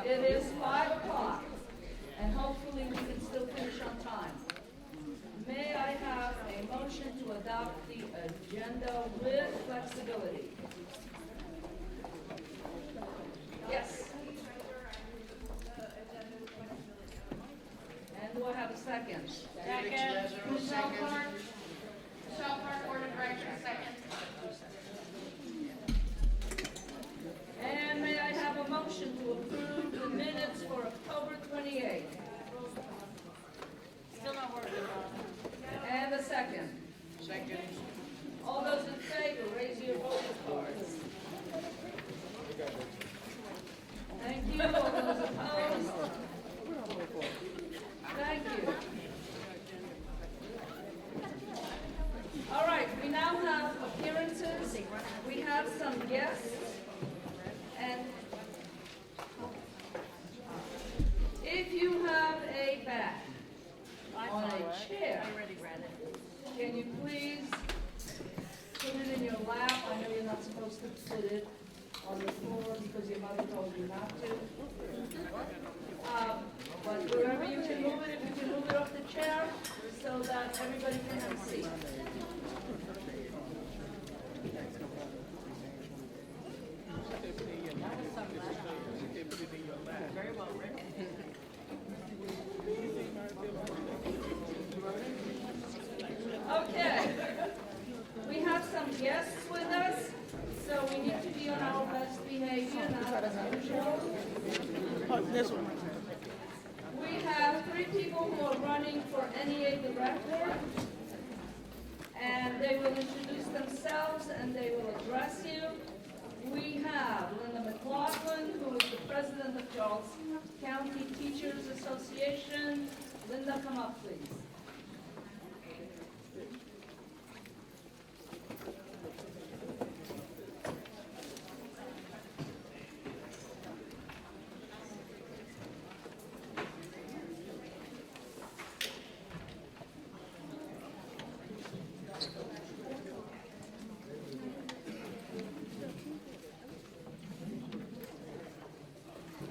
It is 5 o'clock, and hopefully we can still finish on time. May I have a motion to adopt the agenda with flexibility? Yes. And do I have a second? Second. Michelle Clark. Michelle Clark, Board of Directors, second. And may I have a motion to approve the minutes for October 28th? Still not working on And a second. Second. All those in favor, raise your voting cards. Thank you. All those opposed? Thank you. All right, we now have appearances. We have some guests. And if you have a bat on a chair, can you please put it in your lap? I know you're not supposed to put it on the floor because your mother told you not to. But wherever you can move it, if you can move it off the chair so that everybody can have a seat. Very well, Rick. Okay. We have some guests with us, so we need to be on our best behavior, not as usual. We have 3 people who are running for NEA director, and they will introduce themselves and they will address you. We have Linda McLaughlin, who is the president of Charles County Teachers Association. Linda, come up, please.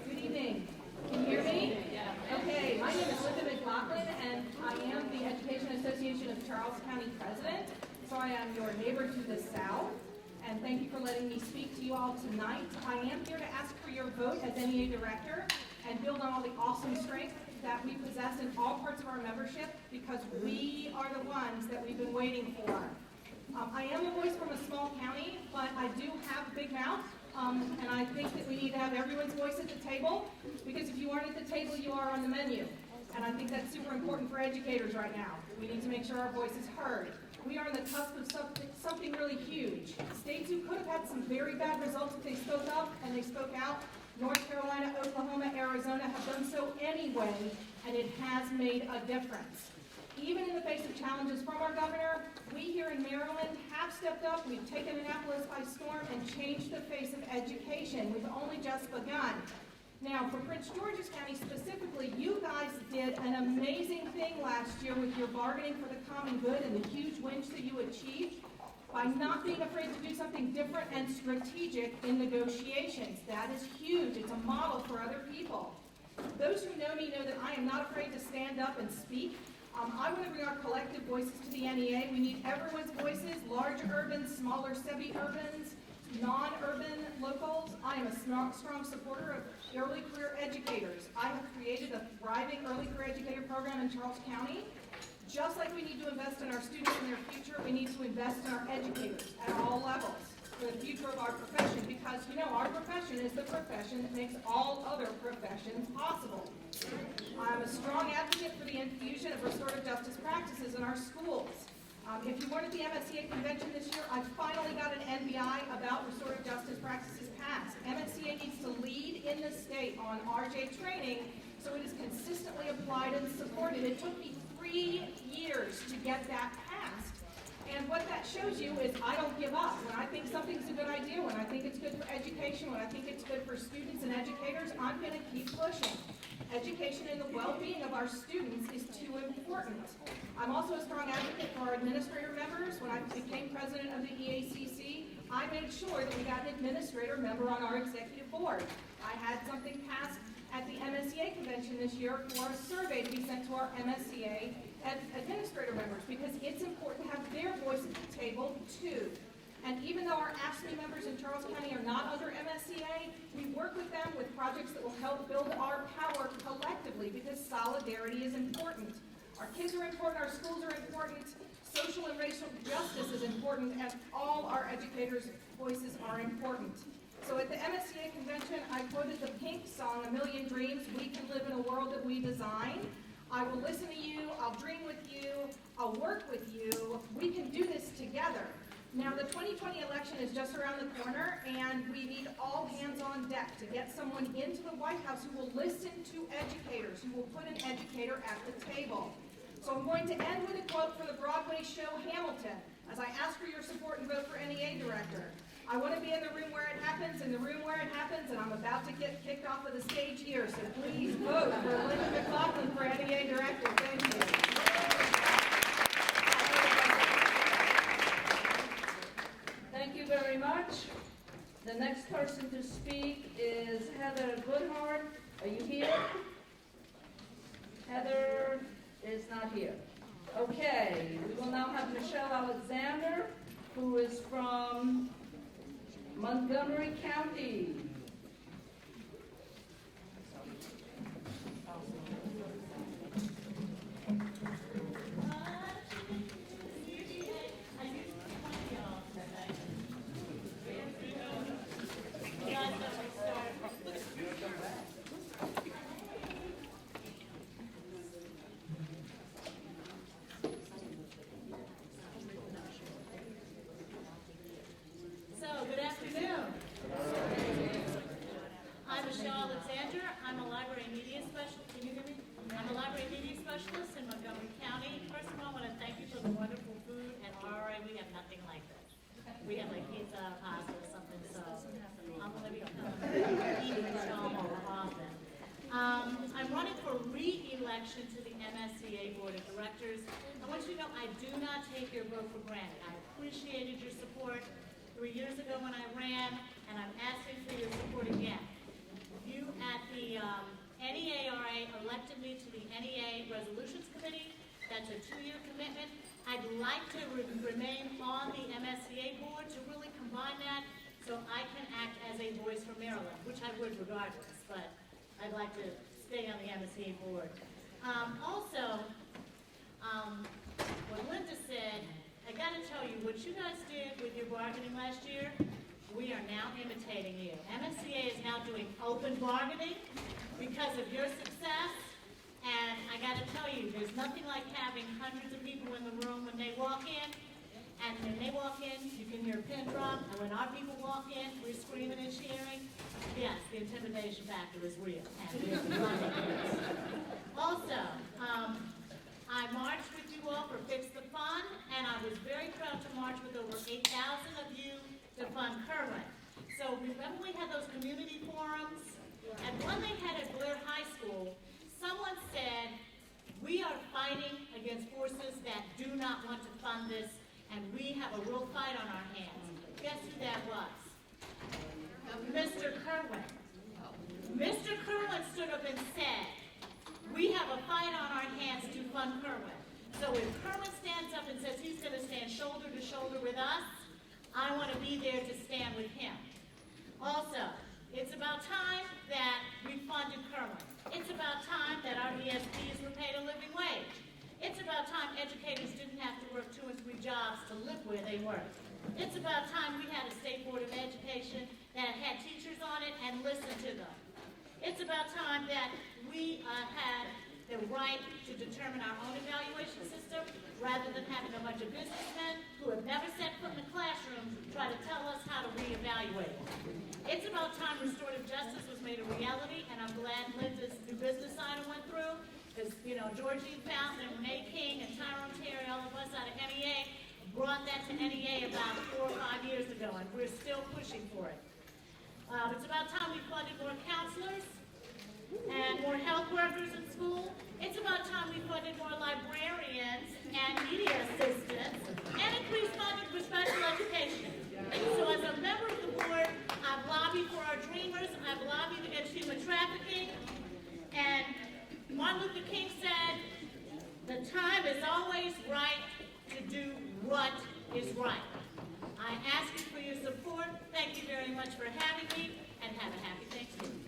Good evening. Can you hear me? Okay, my name is Linda McLaughlin, and I am the Education Association of Charles County president. So I am your neighbor to the south, and thank you for letting me speak to you all tonight. I am here to ask for your vote as NEA director and build on all the awesome strength that we possess in all parts of our membership, because we are the ones that we've been waiting for. I am a voice from a small county, but I do have a big mouth. And I think that we need to have everyone's voice at the table, because if you aren't at the table, you are on the menu. And I think that's super important for educators right now. We need to make sure our voice is heard. We are on the cusp of something really huge. States who could have had some very bad results if they spoke up and they spoke out, North Carolina, Oklahoma, Arizona, have done so anyway, and it has made a difference. Even in the face of challenges from our governor, we here in Maryland have stepped up. We've taken Annapolis by storm and changed the face of education. We've only just begun. Now, for Prince George's County specifically, you guys did an amazing thing last year with your bargaining for the common good and the huge wins that you achieved by not being afraid to do something different and strategic in negotiations. That is huge. It's a model for other people. Those who know me know that I am not afraid to stand up and speak. I want to bring our collective voices to the NEA. We need everyone's voices, large urbans, smaller semi-urbans, non-urban locals. I am a strong supporter of early career educators. I have created a thriving early career educator program in Charles County. Just like we need to invest in our students and their future, we need to invest in our educators at all levels for the future of our profession, because, you know, our profession is the profession that makes all other professions possible. I'm a strong advocate for the infusion of restorative justice practices in our schools. If you weren't at the MSCA convention this year, I finally got an NBI about restorative justice practices passed. MSCA needs to lead in the state on RJ training so it is consistently applied and supported. It took me 3 years to get that passed. And what that shows you is I don't give up. When I think something's a good idea, when I think it's good for education, when I think it's good for students and educators, I'm going to keep pushing. Education and the well-being of our students is too important. I'm also a strong advocate for our administrator members. When I became president of the EACC, I made sure that we got an administrator member on our executive board. I had something passed at the MSCA convention this year for a survey to be sent to our MSCA administrator members, because it's important to have their voice at the table too. And even though our AFSCME members in Charles County are not under MSCA, we work with them with projects that will help build our power collectively, because solidarity is important. Our kids are important, our schools are important, social and racial justice is important, and all our educators' voices are important. So at the MSCA convention, I quoted the Pink song, "A Million Dreams, We Can Live in a World That We Design." I will listen to you, I'll dream with you, I'll work with you, we can do this together. Now, the 2020 election is just around the corner, and we need all hands on deck to get someone into the White House who will listen to educators, who will put an educator at the table. So I'm going to end with a quote from the Broadway show Hamilton, as I ask for your support and vote for NEA director. I want to be in the room where it happens, and I'm about to get kicked off of the stage here, so please vote for Linda McLaughlin for NEA director. Thank you. Thank you very much. The next person to speak is Heather Goodhart. Are you here? Heather is not here. Okay, we will now have Michelle Alexander, who is from Montgomery County. We have like pizza, pasta, or something, so I'm going to be eating this all more often. I'm running for re-election to the MSCA Board of Directors. I want you to know I do not take your vote for granted. I appreciated your support 3 years ago when I ran, and I'm asking for your support again. You at the NEARA elected me to the NEA Resolutions Committee. That's a 2-year commitment. I'd like to remain on the MSCA board to really combine that so I can act as a voice for Maryland, which I would regardless, but I'd like to stay on the MSCA board. What Linda said, I got to tell you, what you guys did with your bargaining last year, we are now imitating you. MSCA is now doing open bargaining because of your success. And I got to tell you, there's nothing like having hundreds of people in the room when they walk in. And when they walk in, you can hear a pin drop. And when our people walk in, we're screaming and cheering. Yes, the intimidation factor is real. And we're loving it. Also, I marched with you all for Fix the Fun. And I was very proud to march with over 8,000 of you to fund Kerwin. So remember we had those community forums? And when they had at Blair High School, someone said, we are fighting against forces that do not want to fund this, and we have a real fight on our hands. Guess who that was? Mr. Kerwin. Mr. Kerwin stood up and said, we have a fight on our hands to fund Kerwin. So if Kerwin stands up and says he's going to stand shoulder to shoulder with us, I want to be there to stand with him. Also, it's about time that we funded Kerwin. It's about time that our ESPs were paid a living wage. It's about time educators didn't have to work 2 and 3 jobs to live where they worked. It's about time we had a state board of education that had teachers on it and listened to them. It's about time that we had the right to determine our own evaluation system rather than having a bunch of businessmen who have never set foot in the classroom try to tell us how to reevaluate. It's about time restorative justice was made a reality, and I'm glad Linda's new business item went through, because, Georgine Fountain and Renee King and Tyrone Terry, all of us out of NEA, brought that to NEA about 4 or 5 years ago, and we're still pushing for it. It's about time we funded more counselors and more health workers in school. It's about time we funded more librarians and media assistants and increased funding for special education. So as a member of the board, I've lobbied for our dreamers, I've lobbied against human trafficking, is right. I ask you for your support. Thank you very much for having me, and have a happy Thanksgiving.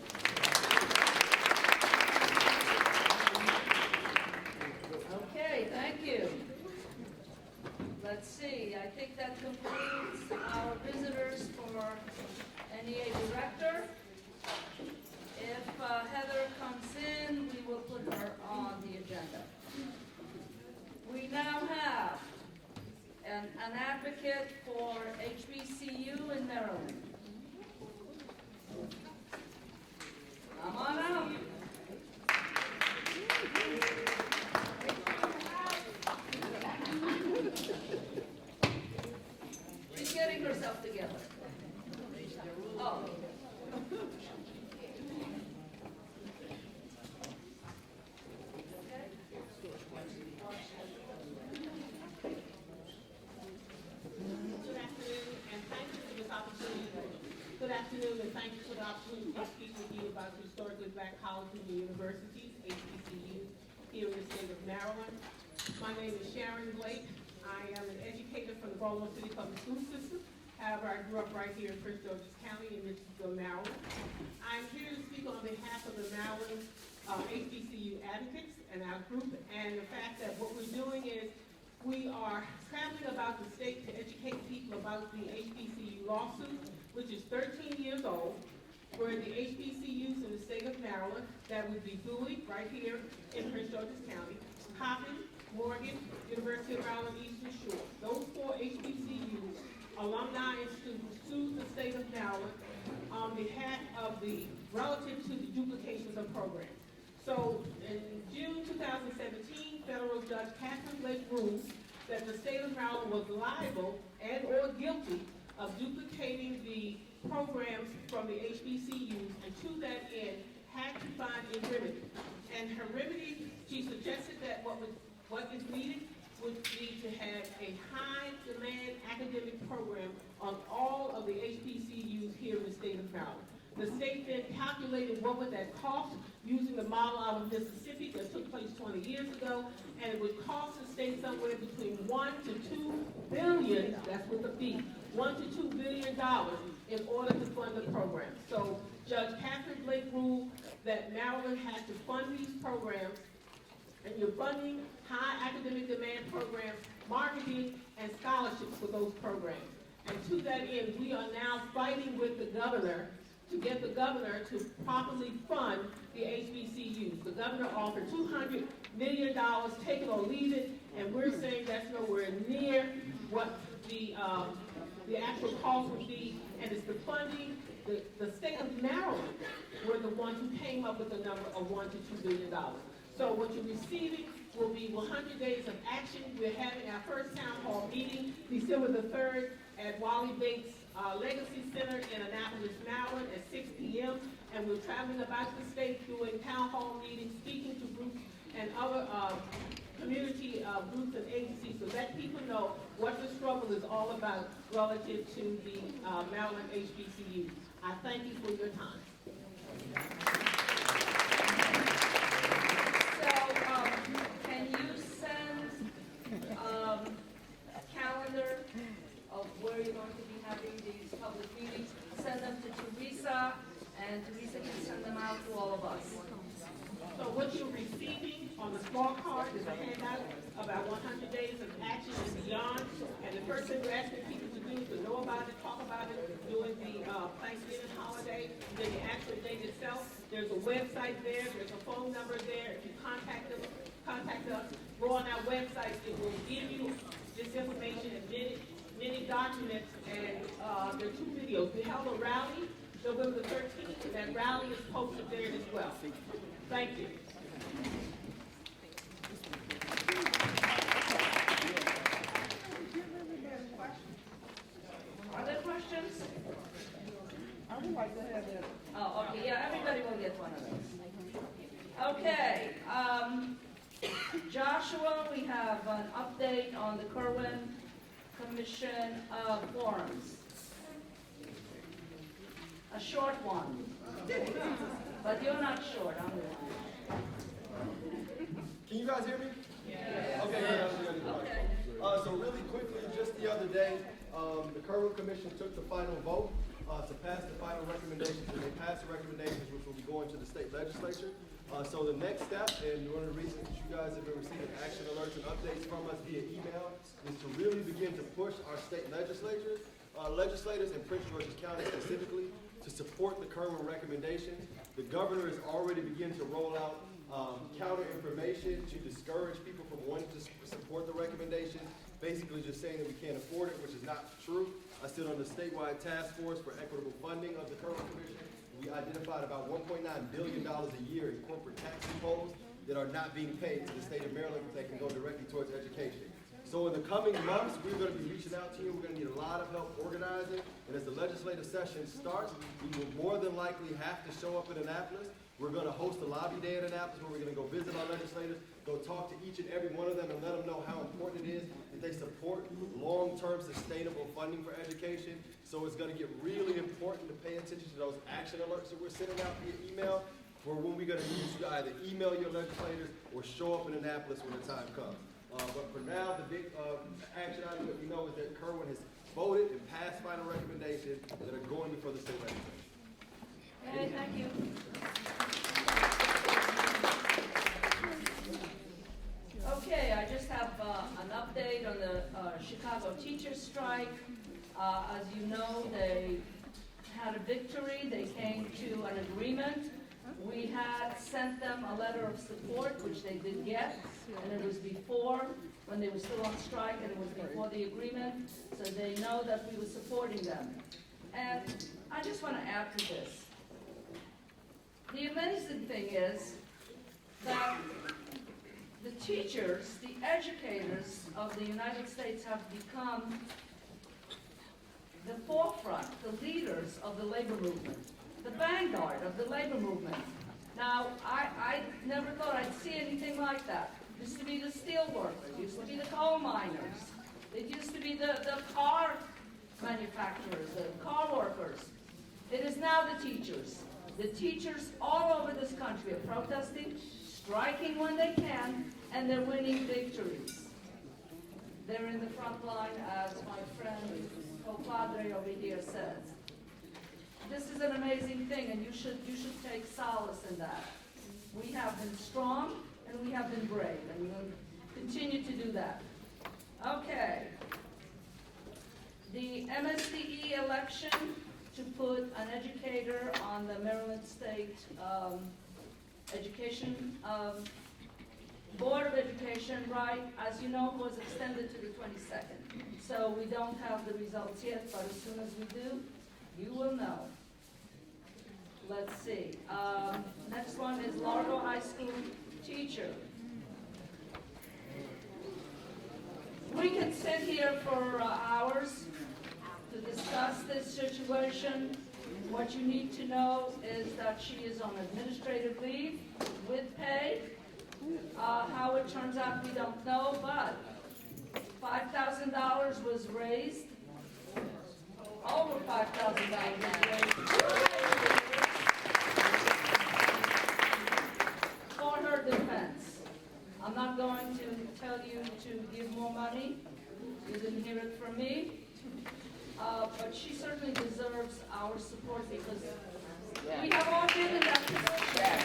Okay, thank you. Let's see, I think that concludes our visitors for NEA Director. If Heather comes in, we will put her on the agenda. We now have an advocate for HBCU in Maryland. Come on out. She's getting herself together. Oh. Good afternoon, and thank you for this opportunity. Good afternoon, and thank you for the opportunity to speak with you about historically black colleges and universities, HBCUs, here in the state of Maryland. My name is Sharon Blake. I am an educator from the Baltimore City Public School System. However, I grew up right here in Prince George's County in Richardsville, Maryland. I'm here to speak on behalf of the Maryland HBCU advocates and our group, and the fact that what we're doing is we are traveling about the state to educate people about the HBCU lawsuit, which is 13 years old, where the HBCUs in the state of Maryland, that would be Bowie, right here in Prince George's County, Coppin, Morgan, University of Maryland, Eastern Shore. Those 4 HBCUs, alumni and students, sued the state of Maryland on behalf of the, relative to the duplications of programs. So in June 2017, federal judge Catherine Blake ruled that the state of Maryland was liable and or guilty of duplicating the programs from the HBCUs, and to that end had to find a remedy. And her remedy, she suggested that what is needed would be to have a high demand academic program on all of the HBCUs here in the state of Maryland. The state then calculated what would that cost using the model out of Mississippi that took place 20 years ago, and it would cost the state somewhere between $1 to $2 billion, that's with the B, $1 to $2 billion in order to fund the program. So Judge Catherine Blake ruled that Maryland has to fund these programs, and you're funding high academic demand programs, marketing, and scholarships for those programs. And to that end, we are now fighting with the governor to get the governor to properly fund the HBCUs. The governor offered $200 million, take it or leave it, and we're saying that's nowhere near what the actual cost would be, and it's the funding. The state of Maryland were the ones who came up with the number of $1 to $2 billion. So what you're receiving will be 100 days of action. We're having our first town hall meeting December the 3rd at Wally Bates Legacy Center in Annapolis, Maryland at 6 p.m. And we're traveling about the state doing town hall meetings, speaking to groups and other community groups and agencies to let people know what the struggle is all about relative to the Maryland HBCU. I thank you for your time. Can you send a calendar of where you're going to be having these public meetings? Send them to Teresa, and Teresa can send them out to all of us. So what you're receiving on the small card is a handout about 100 days of action and beyond. And the first thing we're asking people to do is to know about it, talk about it during the Thanksgiving holiday, then the actual date itself. There's a website there, there's a phone number there. If you contact us, go on our website, it will give you this information and many documents, and there are 2 videos. We held a rally November the 13th, and that rally is posted there as well. Thank you. Are there questions? I would like to have that. Oh, okay, yeah, everybody will get one of those. Okay, Joshua, we have an update on the Kerwin Commission forums. A short one. But you're not short, I'm the one. Can you guys hear me? Yeah. Okay, good. Okay. So really quickly, just the other day, the Kerwin Commission took the final vote to pass the final recommendations, and they passed the recommendations which will be going to the state legislature. So the next step, and one of the reasons that you guys have been receiving action alerts and updates from us via email, is to really begin to push our state legislators in Prince George's County specifically, to support the Kerwin recommendations. The governor has already begun to roll out counter information to discourage people from wanting to support the recommendations, basically just saying that we can't afford it, which is not true. I sit on the statewide task force for equitable funding of the Kerwin Commission. We identified about $1.9 billion a year in corporate tax loopholes that are not being paid to the state of Maryland that can go directly towards education. So in the coming months, we're going to be reaching out to you. We're going to need a lot of help organizing. And as the legislative session starts, we will more than likely have to show up in Annapolis. We're going to host a lobby day in Annapolis where we're going to go visit our legislators, go talk to each and every one of them and let them know how important it is that they support long-term sustainable funding for education. So it's going to get really important to pay attention to those action alerts that we're sending out via email, for when we're going to need you to either email your legislators or show up in Annapolis when the time comes. But for now, the big action item that we know is that Kerwin has voted and passed final recommendations that are going before the state legislature. Okay, thank you. Okay, I just have an update on the Chicago teachers strike. As you know, they had a victory. They came to an agreement. We had sent them a letter of support, which they did get, and it was before, when they were still on strike, and it was before the agreement, so they know that we were supporting them. And I just want to add to this. The amazing thing is that the teachers, the educators of the United States have become the forefront, the leaders of the labor movement, the vanguard of the labor movement. Now, I never thought I'd see anything like that. It used to be the steel workers, it used to be the coal miners, it used to be the car manufacturers, the car workers. It is now the teachers. The teachers all over this country are protesting, striking when they can, and they're winning victories. They're in the front line, as my friend compadre over here says. This is an amazing thing, and you should take solace in that. We have been strong, and we have been brave, and we will continue to do that. Okay. The MSDE election to put an educator on the Maryland State Education Board of Education, right, as you know, was extended to the 22nd. So we don't have the results yet, but as soon as we do, you will know. Let's see. Next one is Largo High School teacher. We can sit here for hours to discuss this situation. What you need to know is that she is on administrative leave with pay. How it turns out, we don't know, but $5,000 was raised. Over $5,000 was raised for her defense. I'm not going to tell you to give more money. You didn't hear it from me. But she certainly deserves our support because we have all been in that position.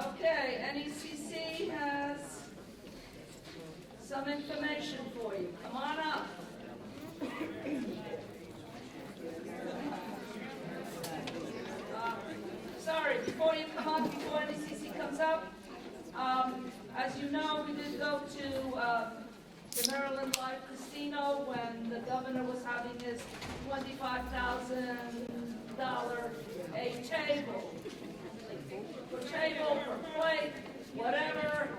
Okay, NECC has some information for you. Come on up. Sorry, before you come up, before NECC comes up, as you know, we did go to the Maryland Live Casino when the governor was having his $25,000 a table. For table, for plate, whatever.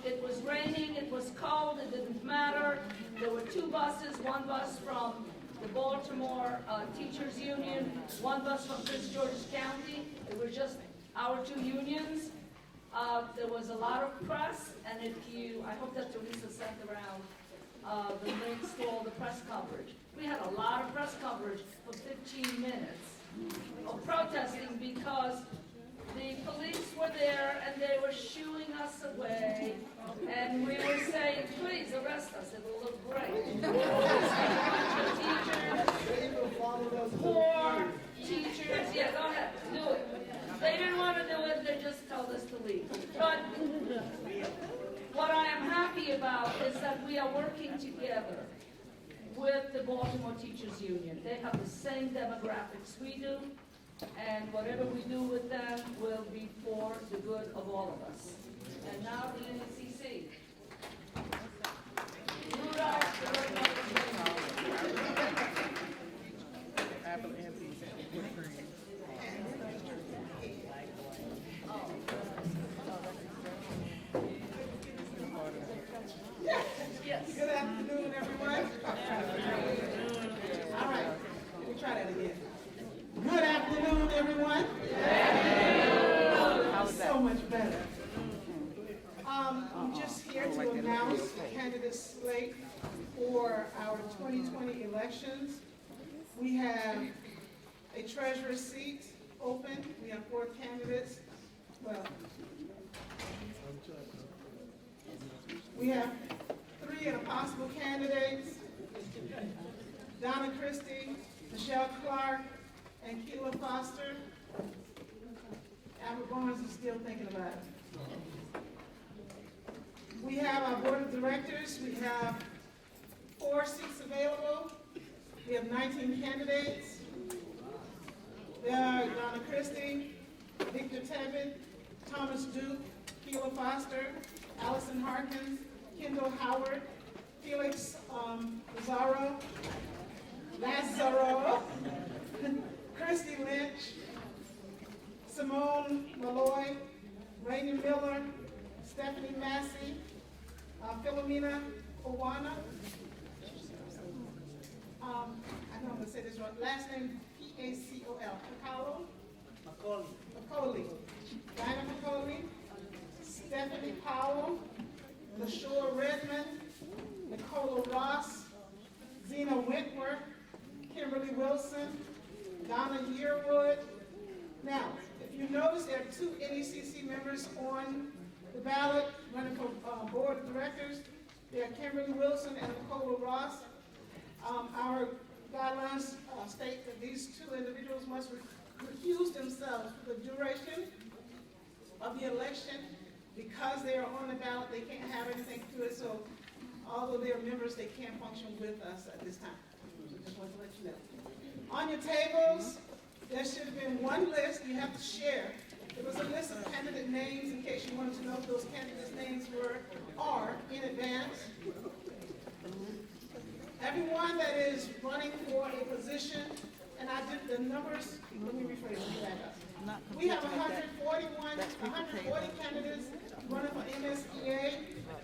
It was raining, it was cold, it didn't matter. There were two buses, one bus from the Baltimore Teachers Union, one bus from Prince George's County. It was just our two unions. There was a lot of press, and I hope that Teresa sent around the links to all the press coverage. We had a lot of press coverage for 15 minutes of protesting because the police were there and they were shooing us away. And we were saying, please arrest us, it will look great. Teachers, poor teachers, yeah, go ahead, do it. They didn't want to do it, they just told us to leave. But what I am happy about is that we are working together with the Baltimore Teachers Union. They have the same demographics we do, and whatever we do with them will be for the good of all of us. And now the NECC. Rudolph, the red Apple and peas with cream. Yes. Good afternoon, everyone. All right, let me try that again. Good afternoon, everyone. So much better. I'm just here to announce the candidate slate for our 2020 elections. We have a treasurer seat open. We have 4 candidates. Well, we have 3 and a possible candidates: Donna Christie, Michelle Clark, and Keila Foster. Albert Barnes is still thinking about it. We have our board of directors. We have 4 seats available. We have 19 candidates. There are Donna Christie, Victor Tevin, Thomas Duke, Keila Foster, Allison Harkins, Kendall Howard, Felix Lazaro, Christy Lynch, Simone Malloy, Rainey Miller, Stephanie Massey, Philomena Owana. I know I'm going to say this wrong. Last name Pacol. McCauley. Dinah McCauley, Stephanie Powell, LaShore Redmond, Nicola Ross, Zena Wentworth, Kimberly Wilson, Donna Yearwood. Now, if you notice, there are 2 NECC members on the ballot running for board of directors. They are Kimberly Wilson and Nicola Ross. Our guidelines state that these 2 individuals must recuse themselves for the duration of the election. Because they are on the ballot, they can't have anything to it, so although they are members, they can't function with us at this time. Just wanted to let you know. On your tables, there should have been one list you have to share. There was a list of candidate names in case you wanted to know what those candidates' names are in advance. Everyone that is running for a position, and I did the numbers, let me rephrase that up. We have 140 candidates running for MSEA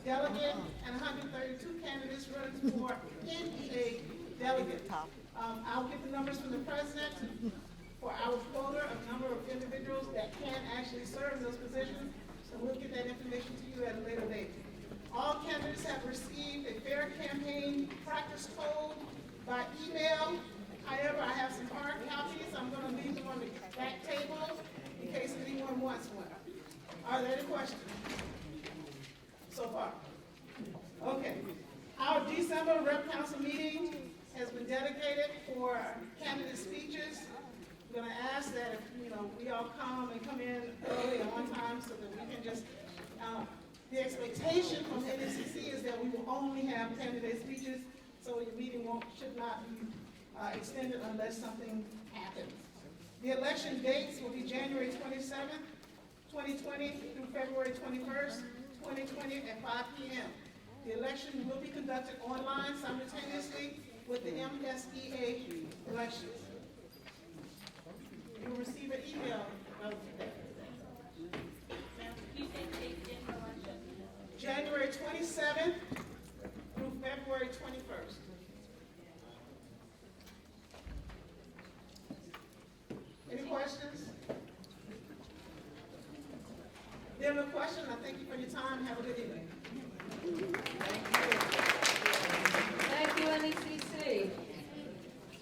delegate and 132 candidates running for NEA delegate. I'll get the numbers from the president for our quota of number of individuals that can actually serve in those positions, and we'll get that information to you at a later date. All candidates have received a fair campaign practice code by email. However, I have some hard copies. I'm going to leave them on the back table in case anyone wants one. Are there any questions so far? Okay. Our December Rep Council meeting has been dedicated for candidate speeches. I'm going to ask that if we all come in early and on time so that we can just. The expectation from NECC is that we will only have candidate speeches, so your meeting should not be extended unless something happens. The election dates will be January 27th, 2020 through February 21st, 2020 at 5 p.m. The election will be conducted online simultaneously with the MSEA elections. You will receive an email relative to that. January 27th through February 21st. Any questions? If there are no questions, I thank you for your time. Have a good evening. Thank you, NECC.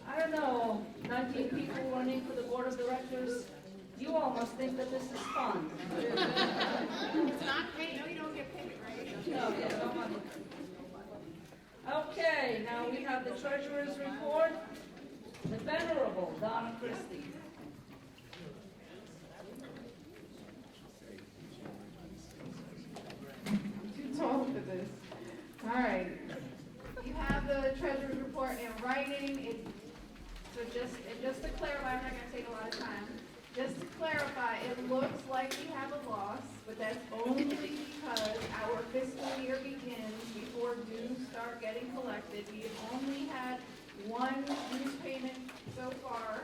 I don't know, 19 people running for the board of directors. You almost think that this is fun. It's not paid, no, you don't get paid, right? No, yeah, no money. Okay, now we have the treasurer's report. The Venerable Donna Christie. Too tall for this. All right. You have the treasurer's report in writing. Just to clarify, I'm not going to take a lot of time. Just to clarify, it looks like we have a loss, but that's only because our fiscal year begins before dues start getting collected. We have only had one dues payment so far,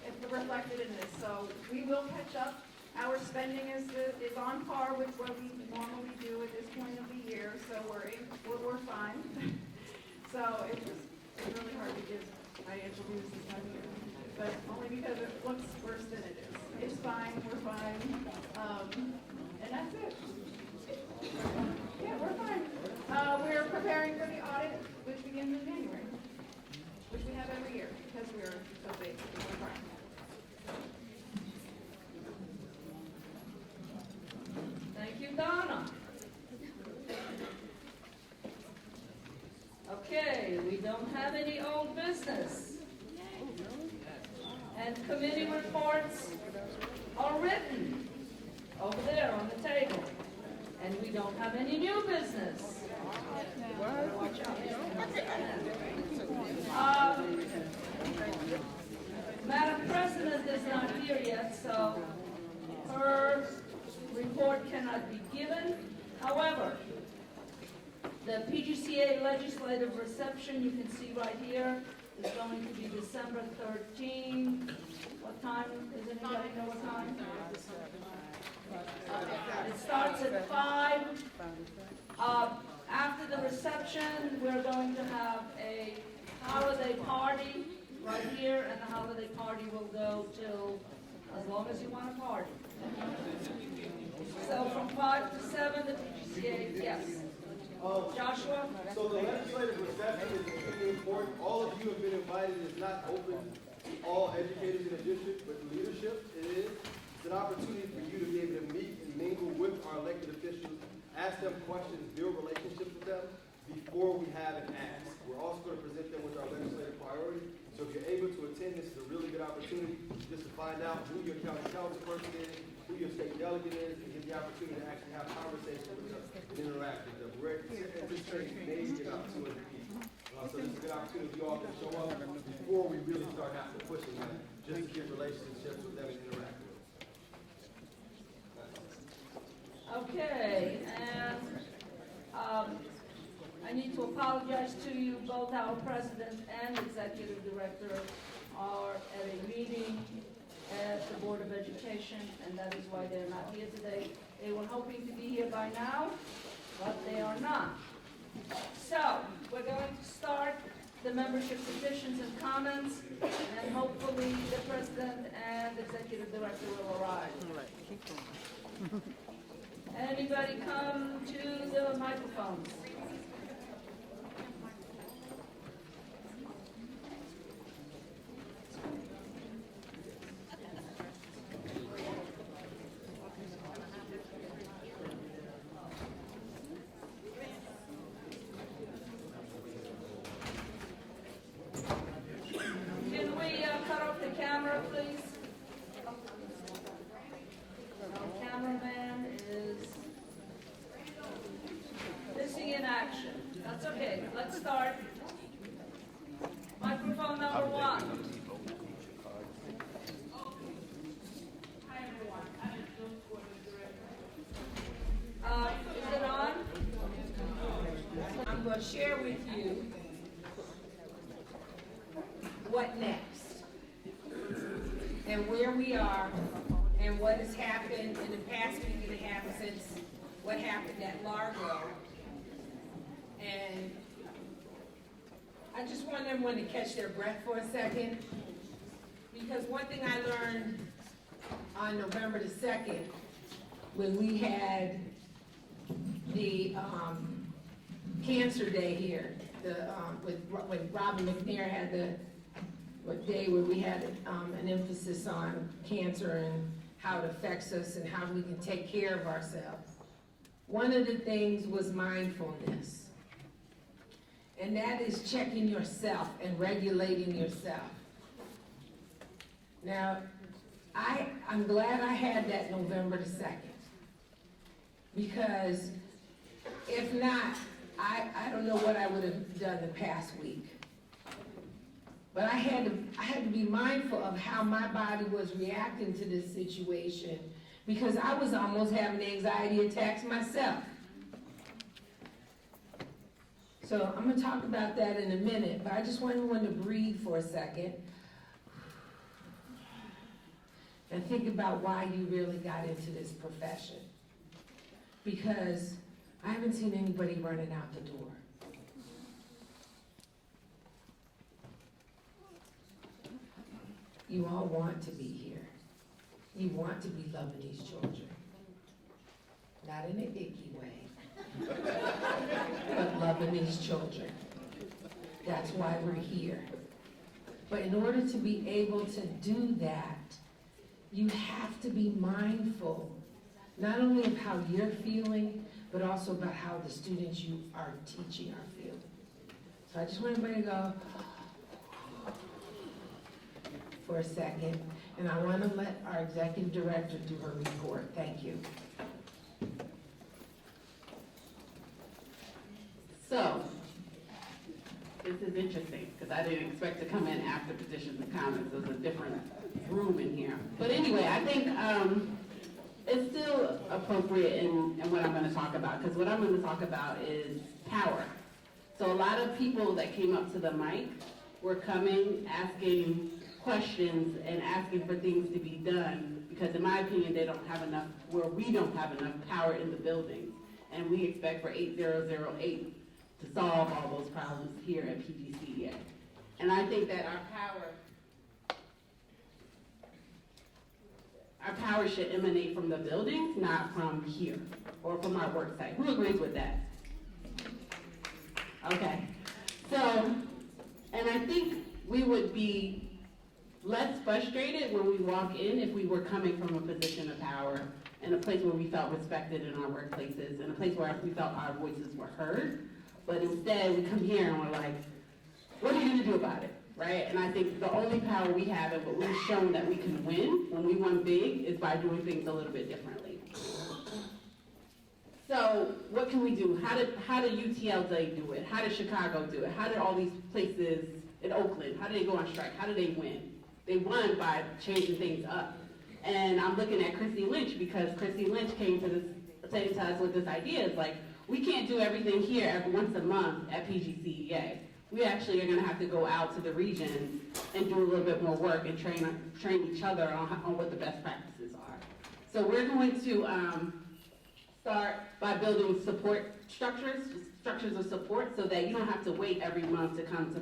it's reflected in this. So we will catch up. Our spending is on par with what we normally do at this point of the year, so we're fine. So it's really hard to give financial news this time of year, but only because it looks worse than it is. It's fine, we're fine, and that's it. Yeah, we're fine. We're preparing for the audit, which begins in January, which we have every year because we're so big. We're fine. Thank you, Donna. Okay, we don't have any old business. And committee reports are written over there on the table. And we don't have any new business. Watch out. Madam President is not here yet, so her report cannot be given. However, the PGCEA legislative reception, you can see right here, is going to be December 13. What time? Does anybody know what time? It starts at 5. After the reception, we're going to have a holiday party right here, and the holiday party will go till as long as you want to party. So from 5 to 7, the PGCEA, yes. Joshua? So the legislative reception is extremely important. All of you have been invited. It's not open to all educators in the district, but the leadership, it is. It's an opportunity for you to be able to meet and mingle with our elected officials, ask them questions, build relationships with them before we have an ask. We're also going to present them with our legislative priorities. So if you're able to attend, this is a really good opportunity just to find out who your county council person is, who your state delegate is, and get the opportunity to actually have conversations with them and interact with them. We're anticipating maybe about 200 people. So this is a good opportunity for you all to show up before we really start having to push them just to get relationships with them and interact with them. Okay, and I need to apologize to you. Both our president and executive director are at a meeting at the Board of Education, and that is why they're not here today. They were hoping to be here by now, but they are not. So, we're going to start the membership petitions and comments, and hopefully the president and executive director will arrive. Anybody come to the microphones? Can we cut off the camera, please? Our cameraman is missing in action. That's okay. Let's start. Microphone number 1. Hi everyone, I'm June for the director. Is it on? I'm going to share with you what next and where we are and what has happened in the past week and a half since what happened at Largo. And I just want everyone to catch their breath for a second, because one thing I learned on November the 2nd when we had the Cancer Day here, when Robin McNair had the day where we had an emphasis on cancer how it affects us and how we can take care of ourselves. One of the things was mindfulness. And that is checking yourself and regulating yourself. Now, I'm glad I had that November the 2nd. Because if not, I don't know what I would have done the past week. But I had to be mindful of how my body was reacting to this situation, because I was almost having anxiety attacks myself. So I'm gonna talk about that in a minute, but I just want everyone to breathe for a second and think about why you really got into this profession. Because I haven't seen anybody running out the door. You all want to be here. You want to be loving these children. Not in an icky way, but loving these children. That's why we're here. But in order to be able to do that, you have to be mindful, not only of how you're feeling, but also about how the students you are teaching are feeling. So I just want everybody to go for a second, and I want to let our executive director do her report. Thank you. So, this is interesting, because I didn't expect to come in after petitions and comments. There's a different room in here. But anyway, I think it's still appropriate in what I'm going to talk about, because what I'm going to talk about is power. So a lot of people that came up to the mic were coming, asking questions and asking for things to be done, because in my opinion, they don't have enough, we don't have enough power in the buildings. And we expect for 8008 to solve all those problems here at PGCEA. And I think that our power should emanate from the buildings, not from here, or from our work site. Who agrees with that? Okay. So, and I think we would be less frustrated when we walk in if we were coming from a position of power, in a place where we felt respected in our workplaces, in a place where we felt our voices were heard. But instead, we come here and we're like, what are you going to do about it, right? And I think the only power we have and what we've shown that we can win when we win big is by doing things a little bit differently. So what can we do? How did UTLA do it? How did Chicago do it? How did all these places in Oakland, how did they go on strike? How did they win? They won by changing things up. And I'm looking at Chrissy Lynch, because Chrissy Lynch came to us with this idea. It's like, we can't do everything here every once a month at PGCEA. We actually are going to have to go out to the regions and do a little bit more work and train each other on what the best practices are. So we're going to start by building support structures of support, so that you don't have to wait every month to come to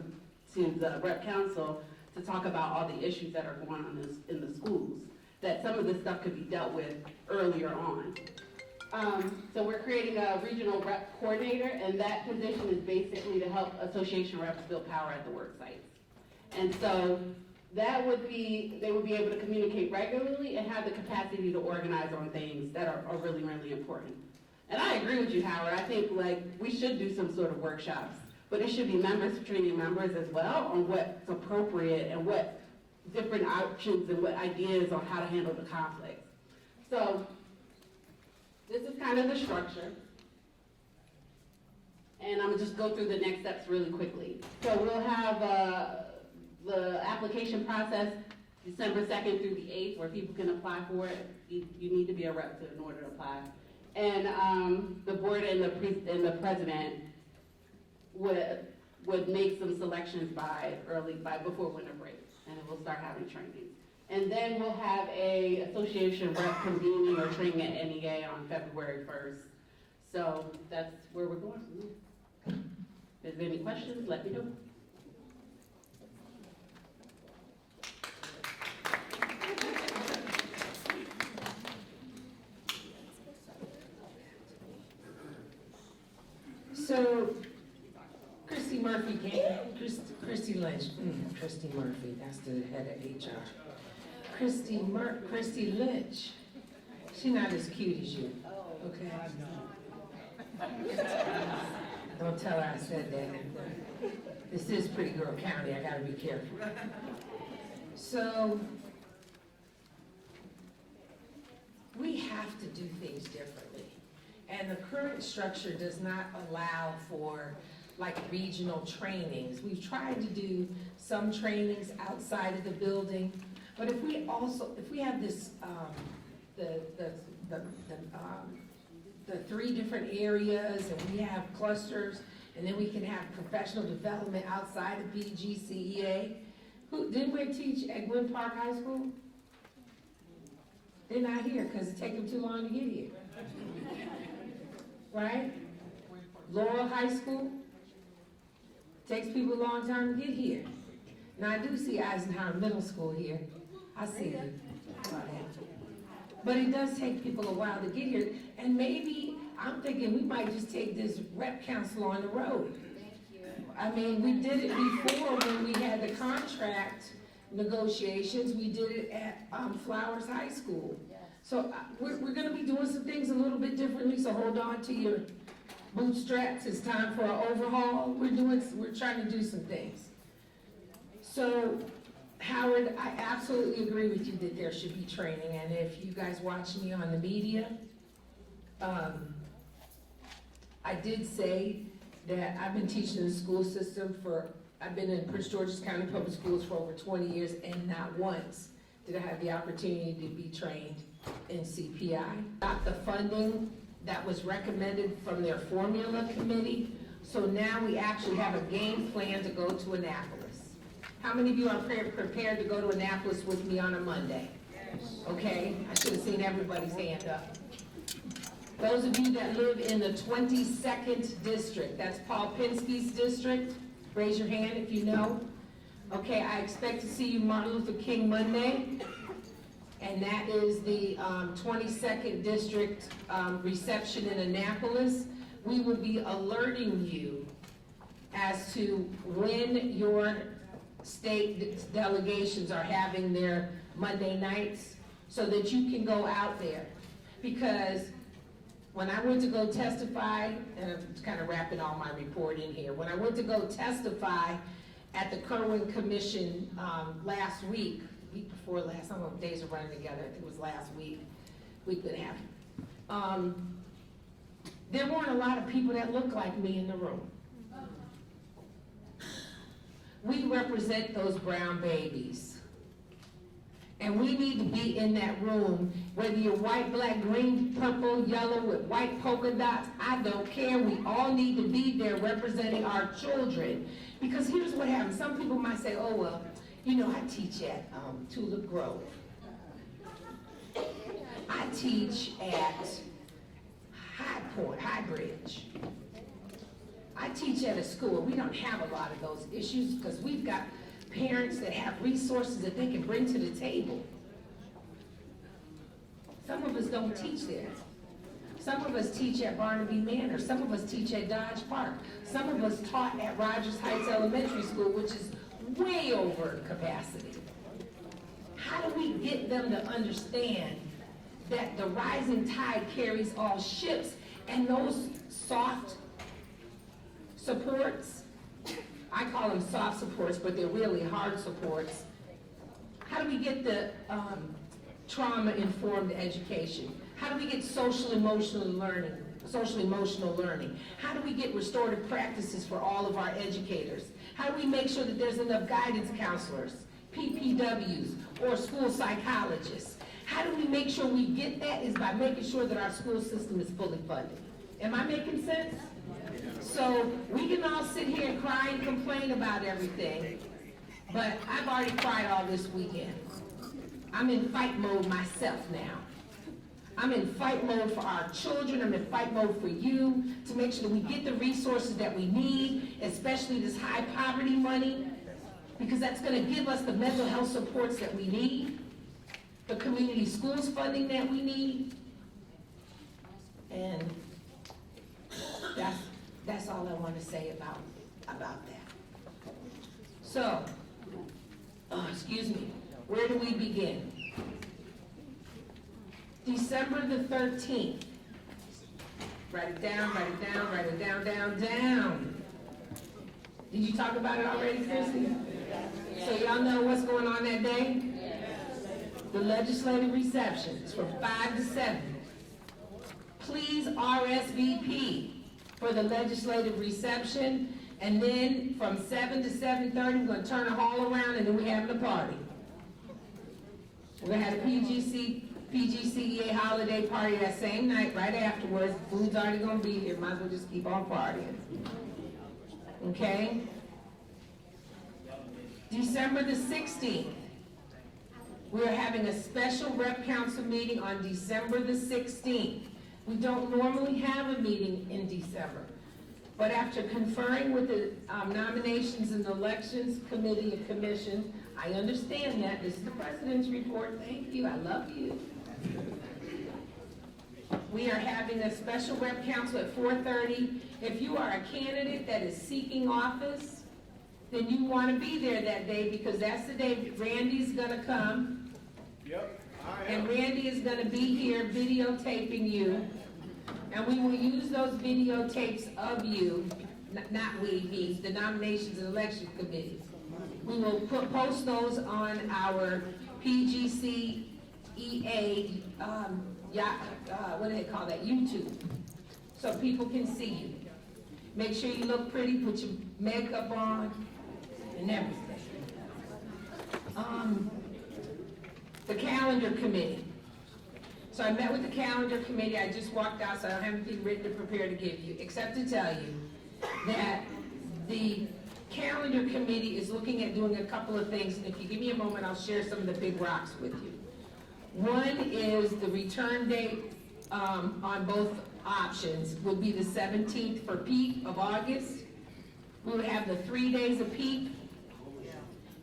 the rep council to talk about all the issues that are going on in the schools. That some of this stuff could be dealt with earlier on. So we're creating a regional rep coordinator, and that position is basically to help association reps build power at the work sites. And so that would be, they would be able to communicate regularly and have the capacity to organize on things that are really, really important. And I agree with you, Howard. I think like we should do some sort of workshops, but it should be members training members as well on what's appropriate and what different options and what ideas on how to handle the conflict. So this is kind of the structure. And I'm gonna just go through the next steps really quickly. So we'll have the application process December 2nd through the 8th, where people can apply for it. You need to be a rep in order to apply. And the board and the president would make some selections by before winter break, and we'll start having trainings. And then we'll have a association rep convening or training at NEA on February 1st. So that's where we're going from there. If there's any questions, let me know. So, Christy Murphy Christy Lynch, Christy Murphy, that's the head of HR. Christy Lynch. She's not as cute as you, okay? Don't tell her I said that. This is Pretty Girl County, I gotta be careful. So, we have to do things differently. And the current structure does not allow for like regional trainings. We've tried to do some trainings outside of the building, but if we have this, the 3 different areas, and we have clusters, and then we can have professional development outside of PGCEA. Didn't we teach at Gwynn Park High School? They're not here because it takes them too long to get here. Right? Laurel High School, takes people a long time to get here. Now, I do see Eisenhower Middle School here. I see you. But it does take people a while to get here. And maybe, I'm thinking we might just take this rep council on the road. I mean, we did it before when we had the contract negotiations. We did it at Flowers High School. So we're gonna be doing some things a little bit differently, so hold on to your bootstraps. It's time for an overhaul. We're trying to do some things. So, Howard, I absolutely agree with you that there should be training, and if you guys watch me on the media, I did say that I've been teaching in the school system I've been in Prince George's County Public Schools for over 20 years, and not once did I have the opportunity to be trained in CPI. Got the funding that was recommended from their formula committee, so now we actually have a game plan to go to Annapolis. How many of you are prepared to go to Annapolis with me on a Monday? Okay, I should have seen everybody's hand up. Those of you that live in the 22nd district, that's Paul Pinsky's district, raise your hand if you know. Okay, I expect to see you Martin Luther King Monday, and that is the 22nd district reception in Annapolis. We will be alerting you as to when your state delegations are having their Monday nights so that you can go out there. Because when I went to go testify, and I'm kind of wrapping all my report in here, when I went to go testify at the Kerwin Commission last week before last, I don't know if days are running together, I think it was last week and a half. There weren't a lot of people that looked like me in the room. We represent those brown babies. And we need to be in that room, whether you're white, black, green, purple, yellow, with white polka dots, I don't care. We all need to be there representing our children. Because here's what happens. Some people might say, oh, well, you know, I teach at Tulip Grove. I teach at High Bridge. I teach at a school. We don't have a lot of those issues because we've got parents that have resources that they can bring to the table. Some of us don't teach there. Some of us teach at Barnaby Manor. Some of us teach at Dodge Park. Some of us taught at Rogers Heights Elementary School, which is way over capacity. How do we get them to understand that the rising tide carries all ships, and those soft supports, I call them soft supports, but they're really hard supports. How do we get the trauma-informed education? How do we get social-emotional learning? How do we get restorative practices for all of our educators? How do we make sure that there's enough guidance counselors, PPWs, or school psychologists? How do we make sure we get that is by making sure that our school system is fully funded. Am I making sense? So we can all sit here and cry and complain about everything, but I've already cried all this weekend. I'm in fight mode myself now. I'm in fight mode for our children. I'm in fight mode for you to make sure that we get the resources that we need, especially this high poverty money, because that's going to give us the mental health supports that we need, the community schools funding that we need, and that's all I want to say about that. So, excuse me, where do we begin? December the 13th. Write it down, write it down, write it down, down. Did you talk about it already, Christy? So y'all know what's going on that day? The legislative reception is from 5 to 7. Please RSVP for the legislative reception, and then from 7 to 7:30, we're gonna turn the hall around, and then we're having a party. We're gonna have a PGCEA holiday party that same night, right afterwards. Food's already gonna be here, might as well just keep on partying. Okay? December the 16th, we're having a special rep council meeting on December the 16th. We don't normally have a meeting in December, but after conferring with the Nominations and Elections Committee and Commission, I understand that. This is the President's report. Thank you. I love you. We are having a special rep council at 4:30. If you are a candidate that is seeking office, then you want to be there that day, because that's the day Randy's going to come. Yep, I am. And Randy is going to be here videotaping you. And we will use those videotapes of you, not we, me, the Nominations and Election Committee. We will post those on our PGCEA, what do they call that, YouTube, so people can see you. Make sure you look pretty, put your makeup on, and everything. The calendar committee. So I met with the calendar committee. I just walked out, so I don't have anything written to prepare to give you, except to tell you that the calendar committee is looking at doing a couple of things, and if you give me a moment, I'll share some of the big rocks with you. One is the return date on both options would be the 17th for peak of August. We would have the 3 days of peak.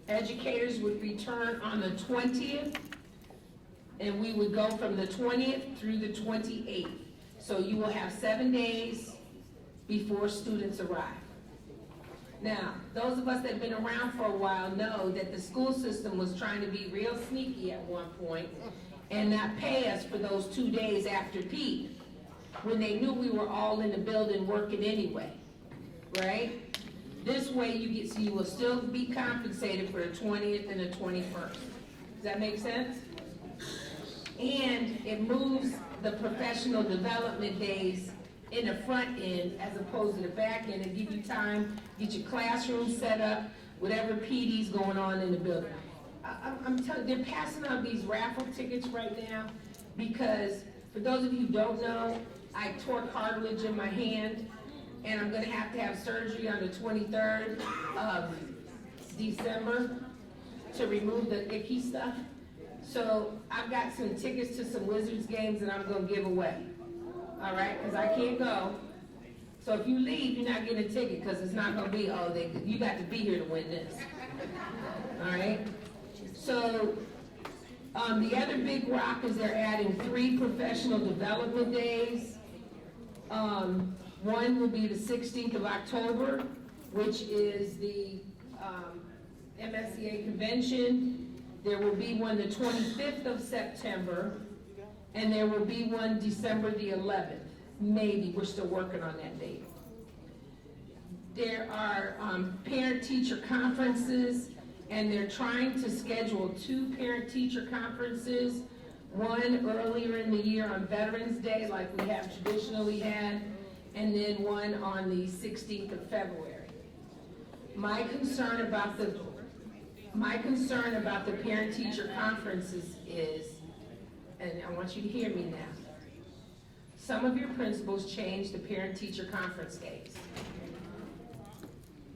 Educators would return on the 20th, and we would go from the 20th through the 28th. So you will have 7 days before students arrive. Now, those of us that have been around for a while know that the school system was trying to be real sneaky at one point and not pay us for those 2 days after peak, when they knew we were all in the building working anyway, right? This way so you will still be compensated for the 20th and the 21st. Does that make sense? And it moves the professional development days in the front end as opposed to the back end, and give you time, get your classroom set up, whatever PD's going on in the building. I'm telling you, they're passing out these raffle tickets right now because, for those of you who don't know, I tore cartilage in my hand, and I'm gonna have surgery on the 23rd of December to remove the icky stuff. So I've got some tickets to some Wizards games that I'm gonna give away. All right, because I can't go. So if you leave, you're not getting a ticket, because it's not gonna be, you got to be here to win this. All right? So the other big rock is they're adding 3 professional development days. One will be the 16th of October, which is the MSCA convention. There will be one the 25th of September, and there will be one December the 11th. Maybe, we're still working on that date. There are parent-teacher conferences, and they're trying to schedule 2 parent-teacher conferences, one earlier in the year on Veterans Day, like we have traditionally had, and then one on the 16th of February. My concern about the parent-teacher conferences is, and I want you to hear me now, some of your principals changed the parent-teacher conference days.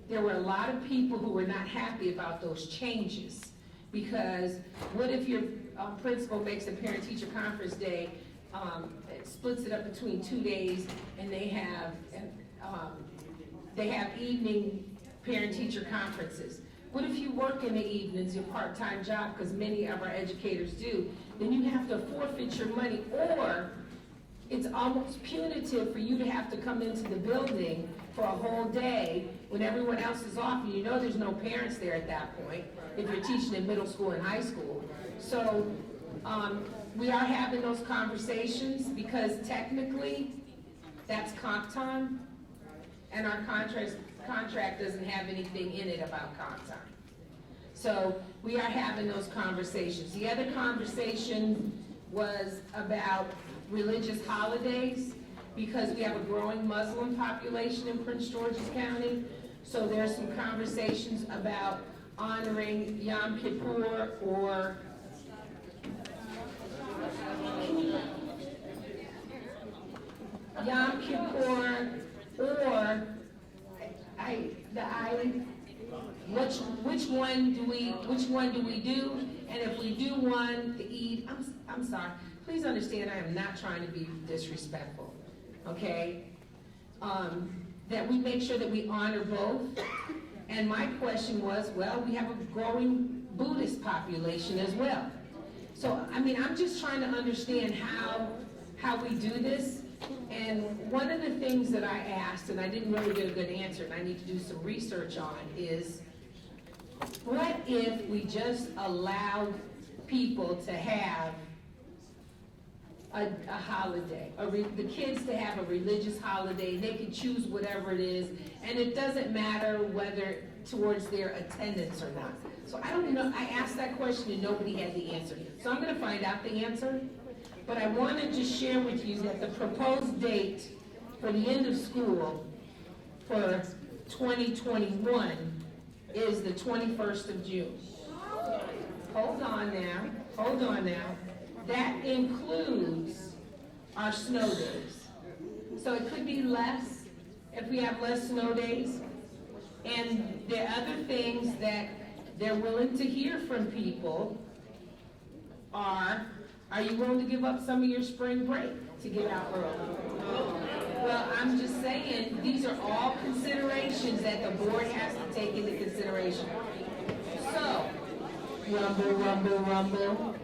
There were a lot of people who were not happy about those changes, because what if your principal makes a parent-teacher conference day, it splits it up between 2 days, and they have evening parent-teacher conferences. What if you work in the evenings, your part-time job, because many of our educators do, then you have to forfeit your money, or it's almost punitive for you to have to come into the building for a whole day when everyone else is off, and you know there's no parents there at that point, if you're teaching in middle school and high school. So We are having those conversations because technically that's comp time, and our contract doesn't have anything in it about comp time. So we are having those conversations. The other conversation was about religious holidays, because we have a growing Muslim population in Prince George's County. So there's some conversations about honoring Yom Kippur or which one do we do? And if we do one, the Eid, I'm sorry, please understand I am not trying to be disrespectful, okay? That we make sure that we honor both. And my question was, well, we have a growing Buddhist population as well. So, I mean, I'm just trying to understand how we do this. And one of the things that I asked, and I didn't really get a good answer, and I need to do some research on, is what if we just allowed people to have a holiday, the kids to have a religious holiday, they can choose whatever it is, and it doesn't matter whether towards their attendance or not. So I don't know, I asked that question and nobody had the answer. So I'm gonna find out the answer, but I wanna just share with you that the proposed date for the end of school for 2021 is the 21st of June. Hold on now. That includes our snow days. So it could be less if we have less snow days. And there are other things that they're willing to hear from people are you willing to give up some of your spring break to get out early? Well, I'm just saying, these are all considerations that the board has to take into consideration. So, rumble.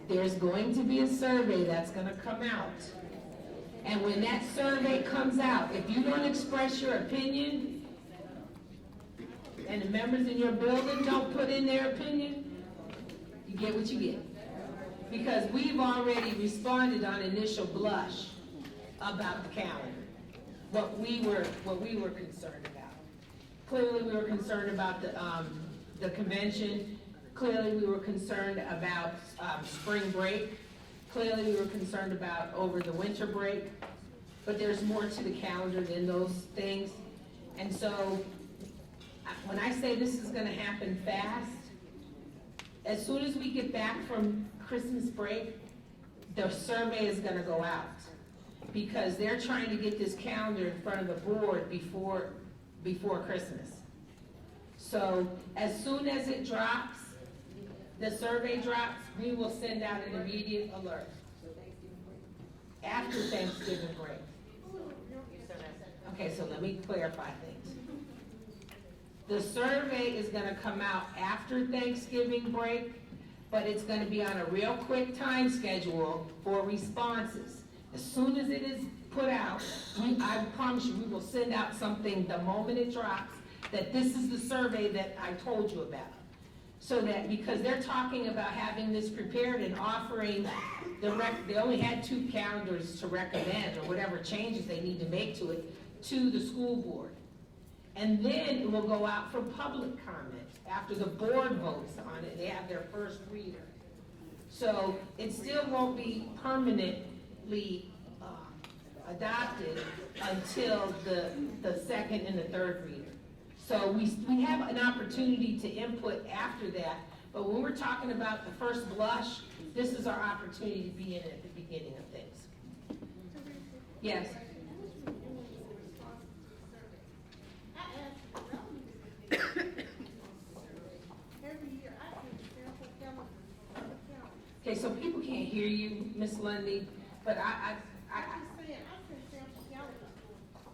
There's going to be a survey that's going to come out. And when that survey comes out, if you don't express your opinion, and the members in your building don't put in their opinion, you get what you get. Because we've already responded on initial blush about the calendar, what we were concerned about. Clearly, we were concerned about the convention. Clearly, we were concerned about spring break. Clearly, we were concerned about over the winter break. But there's more to the calendar than those things. And so, when I say this is gonna happen fast, as soon as we get back from Christmas break, the survey is gonna go out. Because they're trying to get this calendar in front of the board before Christmas. So, as soon as it drops, the survey drops, we will send out an immediate alert. After Thanksgiving break. Okay, so let me clarify things. The survey is gonna come out after Thanksgiving break, but it's gonna be on a real quick time schedule for responses. As soon as it is put out, I promise you, we will send out something the moment it drops, that this is the survey that I told you about. So that, because they're talking about having this prepared and offering they only had 2 calendars to recommend, or whatever changes they need to make to it, to the school board. And then it will go out for public comment after the board votes on it. They have their first reader. So it still won't be permanently adopted until the second and the third reader. So we have an opportunity to input after that, but when we're talking about the first blush, this is our opportunity to be in at the beginning of things. Yes? Okay, so people can't hear you, Miss Lundy, but I send sample calendars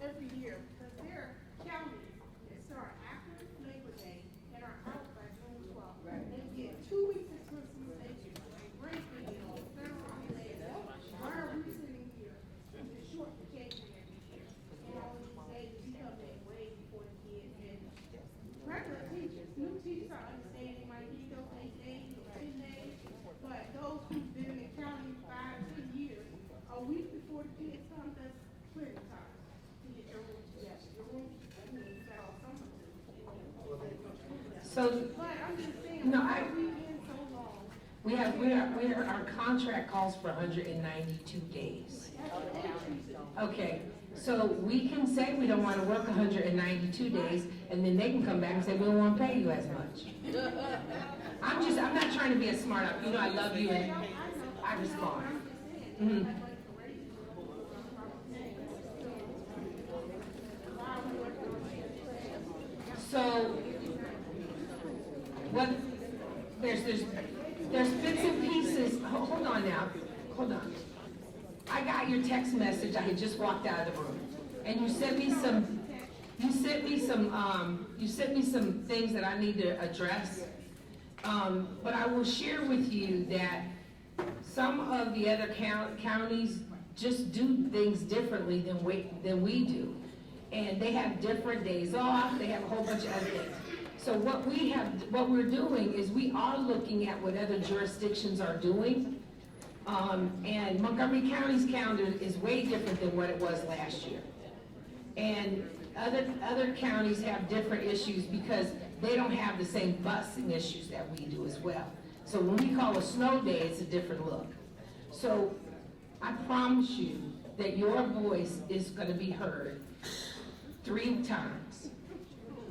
every year, because there are calendars that start after Labor Day and are out by June 12th. They get 2 weeks of Christmas, they get break, they get all federal holidays. Why are we sitting here with the short January every year? And all these days, we come in way before the kids, and regular teachers, new teachers are understanding, like, you know, they So, no, our contract calls for 192 days. Okay, so we can say we don't want to work 192 days, and then they can come back and say, we don't want to pay you as much. I'm not trying to be a smart aleck. You know, I love you and I respond. Mhm. So, what, there's bits and pieces, hold on now, hold on. I got your text message, I had just walked out of the room, and you sent me some things that I need to address. But I will share with you that some of the other counties just do things differently than we do. And they have different days off, they have a whole bunch of other things. So what we're doing is we are looking at what other jurisdictions are doing. And Montgomery County's calendar is way different than what it was last year. And other counties have different issues because they don't have the same busing issues that we do as well. So when we call a snow day, it's a different look. So I promise you that your voice is going to be heard 3 times.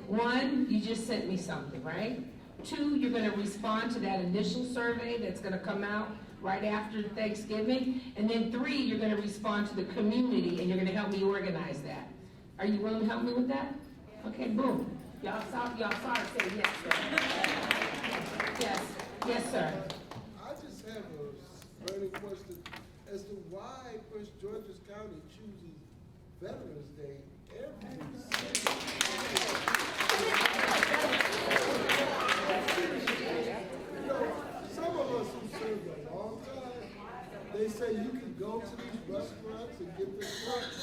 1, you just sent me something, right? 2, you're going to respond to that initial survey that's going to come out right after Thanksgiving. And then 3, you're going to respond to the community and you're going to help me organize that. Are you willing to help me with that? Okay, boom. Y'all saw it say yes, sir. Yes, sir. I just have a burning question as to why Prince George's County chooses Veterans Day every You know, some of us who served a long time, they say you can go to these restaurants and get this lunch.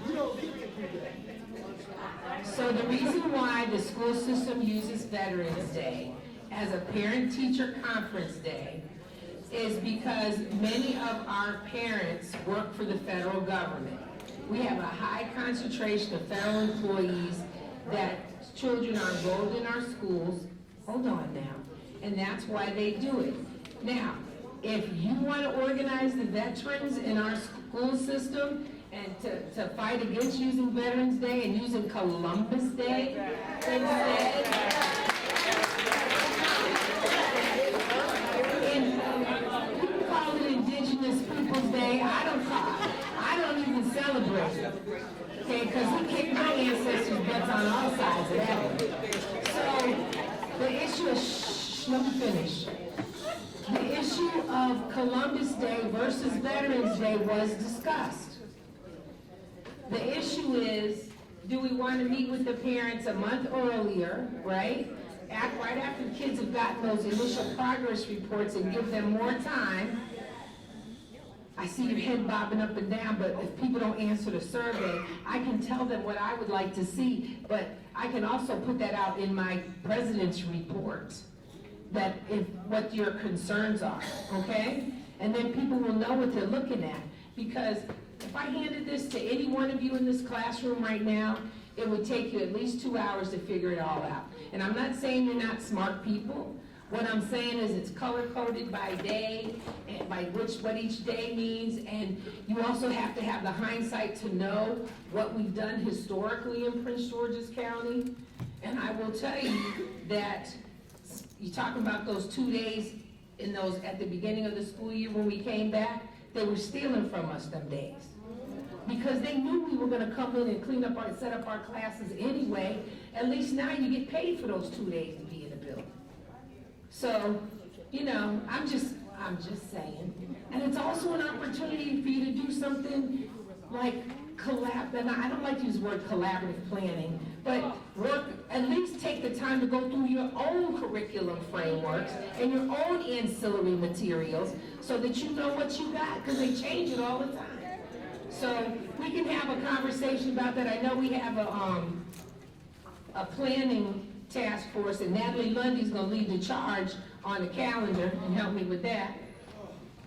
You don't get to do that. So the reason why the school system uses Veterans Day as a parent-teacher conference day is because many of our parents work for the federal government. We have a high concentration of federal employees that children are enrolled in our schools. Hold on now. And that's why they do it. Now, if you want to organize the veterans in our school system and to fight against using Veterans Day and using Columbus Day instead, you call it Indigenous Peoples Day. I don't even celebrate it. Okay, because we kicked my ancestors' butts on all sides of that one. So the issue is, let me finish. The issue of Columbus Day versus Veterans Day was discussed. The issue is, do we want to meet with the parents a month earlier, right? Right after the kids have gotten those initial progress reports and give them more time. I see your head bobbing up and down, but if people don't answer the survey, I can tell them what I would like to see, but I can also put that out in my president's report, that what your concerns are, okay? And then people will know what they're looking at, because if I handed this to any one of you in this classroom right now, it would take you at least 2 hours to figure it all out. And I'm not saying you're not smart people. What I'm saying is it's color-coded by day, and by what each day means, and you also have to have the hindsight to know what we've done historically in Prince George's County. And I will tell you that you talk about those 2 days at the beginning of the school year when we came back, they were stealing from us them days. Because they knew we were gonna come in and set up our classes anyway. At least now you get paid for those 2 days to be in the building. So, you know, I'm just saying. And it's also an opportunity for you to do something like and I don't like to use the word collaborative planning, but at least take the time to go through your own curriculum frameworks and your own ancillary materials so that you know what you got, because they change it all the time. So we can have a conversation about that. I know we have a planning task force, and Natalie Lundy's gonna lead the charge on the calendar and help me with that.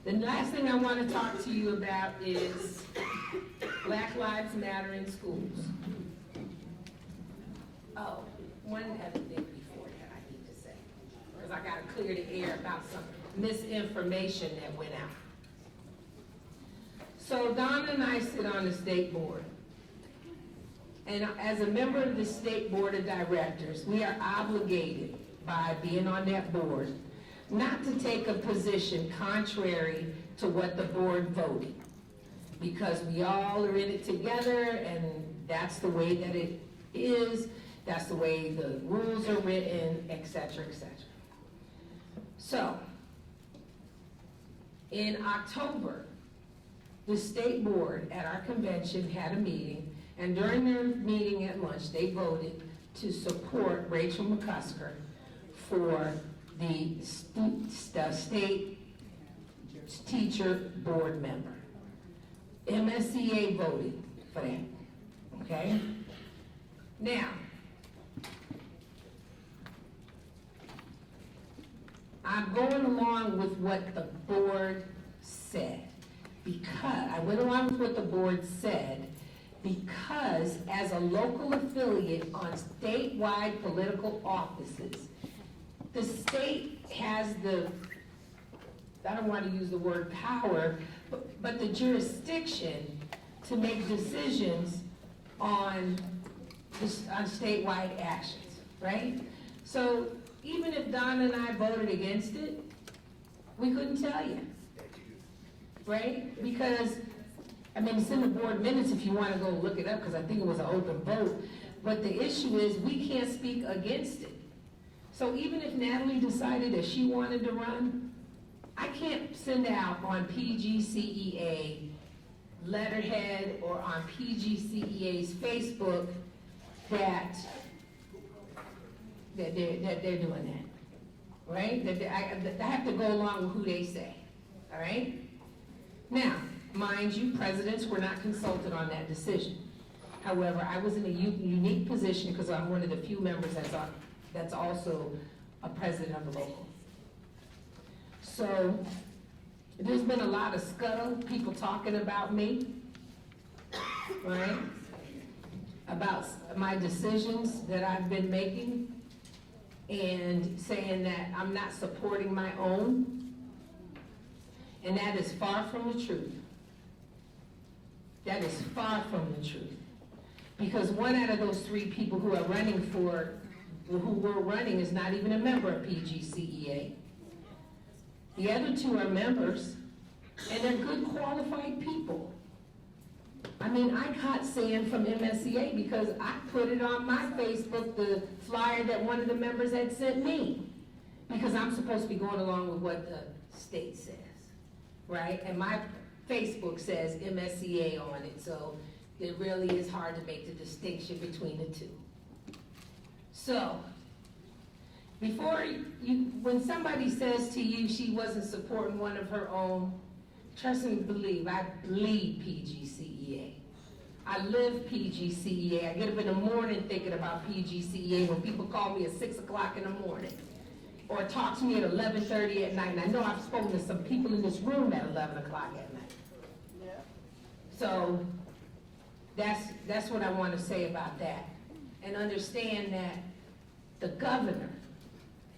The last thing I want to talk to you about is Black Lives Matter in schools. Oh, one other thing before that I need to clear the air about some misinformation that went out. So Donna and I sit on the state board. And as a member of the state board of directors, we are obligated by being on that board not to take a position contrary to what the board voted. Because we all are in it together, and that's the way that it is, that's the way the rules are written, et cetera, et cetera. So, in October, the state board at our convention had a meeting, and during their meeting at lunch, they voted to support Rachel McCusker for the state teacher board member. MSEA voted for that, okay? Now, I'm going along with what the board said, because I went along with what the board said because as a local affiliate on statewide political offices, the state has the, I don't want to use the word power, but the jurisdiction to make decisions on statewide actions, right? So even if Donna and I voted against it, we couldn't tell you, right? Because, I mean, it's in the board minutes if you want to go look it up, because I think it was an open vote. But the issue is we can't speak against it. So even if Natalie decided that she wanted to run, I can't send out on PGCEA letterhead or on PGCEA's Facebook that they're doing that, right? I have to go along with who they say, all right? Now, mind you, presidents were not consulted on that decision. However, I was in a unique position because I'm one of the few members that's also a president of the local. So there's been a lot of scuttle, people talking about me, right? About my decisions that I've been making and saying that I'm not supporting my own. And that is far from the truth. That is far from the truth. Because one out of those three people who are running who were running is not even a member of PGCEA. The other two are members, and they're good qualified people. I mean, I caught sand from MSEA because I put it on my Facebook, the flyer that one of the members had sent me. Because I'm supposed to be going along with what the state says, right? And my Facebook says MSEA on it, so it really is hard to make the distinction between the two. So, when somebody says to you she wasn't supporting one of her own, trust and believe, I bleed PGCEA. I live PGCEA. I get up in the morning thinking about PGCEA when people call me at 6 o'clock in the morning or talk to me at 11:30 at night. And I know I've spoken to some people in this room at 11 o'clock at night. Yeah. So that's what I want to say about that. And understand that the governor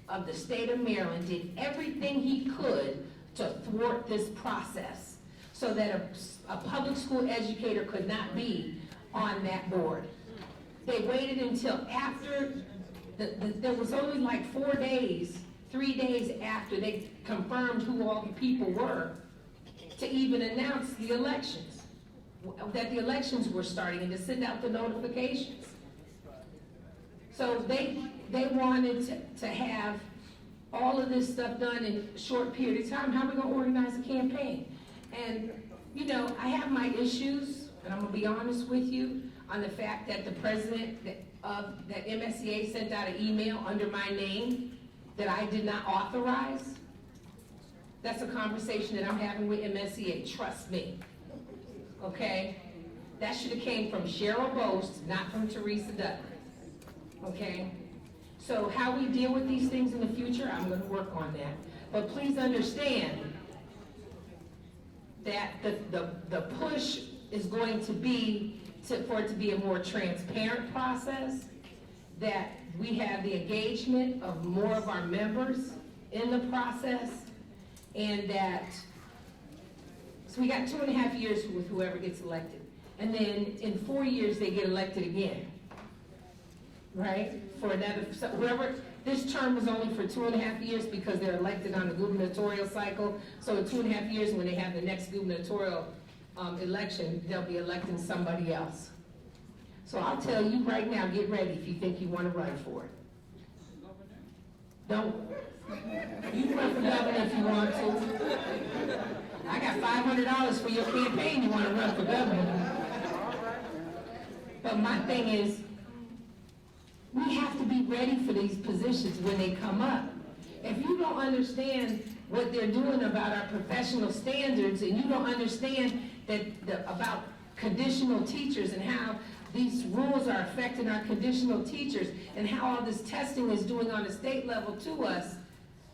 of the state of Maryland did everything he could to thwart this process so that a public school educator could not be on that board. They waited until after, there was only like 3 days after they confirmed who all the people were to even announce the elections, that the elections were starting and to send out the notifications. So they wanted to have all of this stuff done in a short period of time. How are we going to organize a campaign? And, you know, I have my issues, and I'm going to be honest with you, on the fact that the president of that MSEA sent out an email under my name that I did not authorize. That's a conversation that I'm having with MSEA, trust me. Okay? That should have came from Cheryl Boast, not from Teresa Dutton. Okay? So how we deal with these things in the future, I'm going to work on that. But please understand that the push is going to be for it to be a more transparent process, that we have the engagement of more of our members, in the process, and that, so we got 2.5 years with whoever gets elected. And then in 4 years, they get elected again, right? For another, so whoever, this term was only for 2.5 years because they're elected on the gubernatorial cycle. So in 2.5 years, when they have the next gubernatorial election, they'll be electing somebody else. So I'll tell you right now, get ready if you think you want to run for it. Don't. You can run for governor if you want to. I got $500 for your campaign. You want to run for governor? But my thing is, we have to be ready for these positions when they come up. If you don't understand what they're doing about our professional standards, and you don't understand that about conditional teachers and how these rules are affecting our conditional teachers and how all this testing is doing on the state level to us,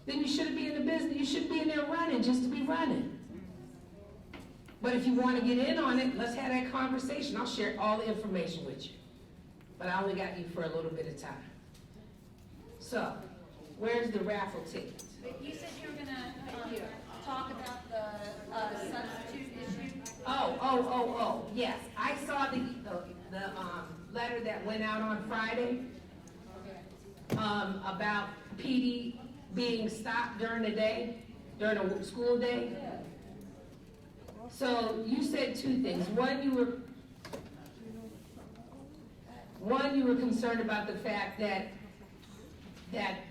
then you shouldn't be in the business. You shouldn't be in there running just to be running. But if you want to get in on it, let's have that conversation. I'll share all the information with you. But I only got you for a little bit of time. So, where's the raffle ticket? But you said you were gonna talk about the substitute issue. Oh, yes. I saw the letter that went out on Friday about PD being stopped during the day, during a school day. So you said two things. One, you were concerned about the fact that